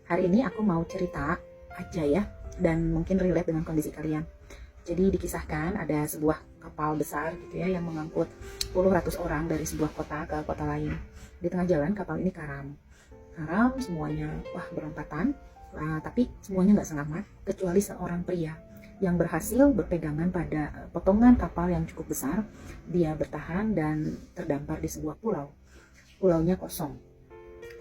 Hari ini aku mau cerita aja ya, dan mungkin relate dengan kondisi kalian. Jadi dikisahkan ada sebuah kapal besar gitu ya, yang mengangkut puluh ratus orang dari sebuah kota ke kota lain. Di tengah jalan kapal ini karam semuanya, wah berompatan. Tapi semuanya nggak selamat kecuali seorang pria yang berhasil berpegangan pada potongan kapal yang cukup besar. Dia bertahan dan terdampar di sebuah pulau. Pulaunya kosong,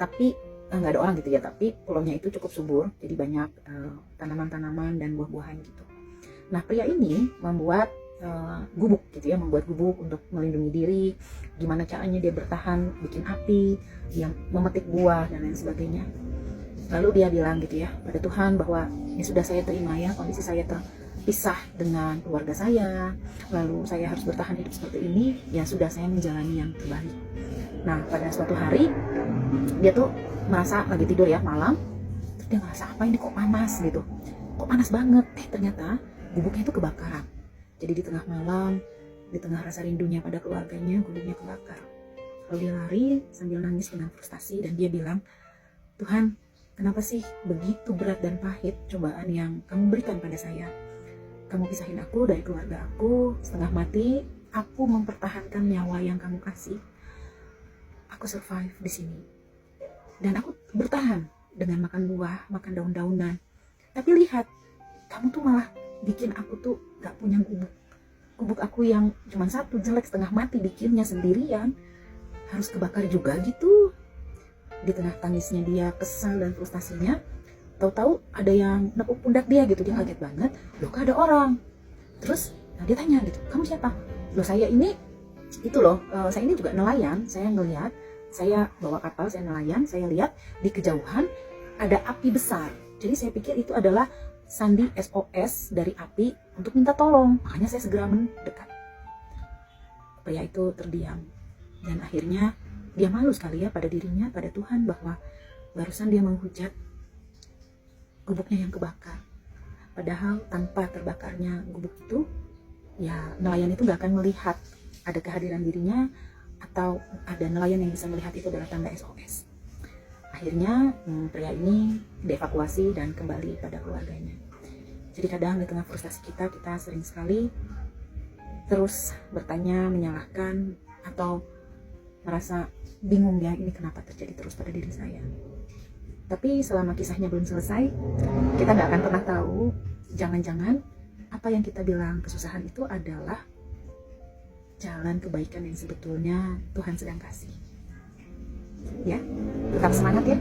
tapi nggak ada orang gitu ya, tapi pulaunya itu cukup subur, jadi banyak tanaman-tanaman dan buah-buahan gitu. Nah, pria ini membuat gubuk gitu ya, membuat gubuk untuk melindungi diri. Gimana caranya dia bertahan, bikin api, yang memetik buah dan lain sebagainya. Lalu dia bilang gitu ya pada Tuhan bahwa ya sudah, saya terima ya kondisi saya terpisah dengan keluarga saya, lalu saya harus bertahan hidup seperti ini, ya sudah, saya menjalani yang terbaik. Nah, pada suatu hari dia tuh merasa lagi tidur ya malam, terus dia ngerasa apa ini kok panas gitu, kok panas banget. Ternyata gubuknya itu kebakaran. Jadi di tengah malam, di tengah rasa rindunya pada keluarganya, gubuknya kebakar. Lalu dia lari sambil nangis dengan frustasi dan dia bilang, Tuhan, kenapa sih begitu berat dan pahit cobaan yang kamu berikan pada saya? Kamu pisahin aku dari keluarga aku, setengah mati aku mempertahankan nyawa yang kamu kasih. Aku survive di sini dan aku bertahan dengan makan buah, makan daun-daunan. Tapi lihat, kamu tuh malah bikin aku tuh gak punya gubuk. Gubuk aku yang cuma satu, jelek, setengah mati, bikinnya sendirian, harus kebakar juga gitu. Di tengah tangisnya dia, kesal dan frustasinya, tahu-tahu ada yang nepuk pundak dia gitu. Dia kaget banget, loh kok ada orang. Terus dia tanya gitu, kamu siapa? Loh, saya ini itu loh, saya ini juga nelayan. Saya ngelihat, saya bawa kapal, saya nelayan, saya lihat di kejauhan ada api besar. Jadi saya pikir itu adalah sandi SOS dari api untuk minta tolong. Makanya saya segera mendekat. Pria itu terdiam dan akhirnya dia malu sekali ya pada dirinya, pada Tuhan, bahwa barusan dia menghujat gubuknya yang kebakar. Padahal tanpa terbakarnya gubuk itu, ya nelayan itu gak akan melihat ada kehadiran dirinya, atau ada nelayan yang bisa melihat itu adalah tanda SOS. Akhirnya pria ini dievakuasi dan kembali pada keluarganya. Jadi kadang di tengah frustasi kita sering sekali terus bertanya, menyalahkan, atau merasa bingung ya, ini kenapa terjadi terus pada diri saya. Tapi selama kisahnya belum selesai, kita gak akan pernah tahu, jangan-jangan apa yang kita bilang kesusahan itu adalah jalan kebaikan yang sebetulnya Tuhan sedang kasih. Ya, tetap semangat ya.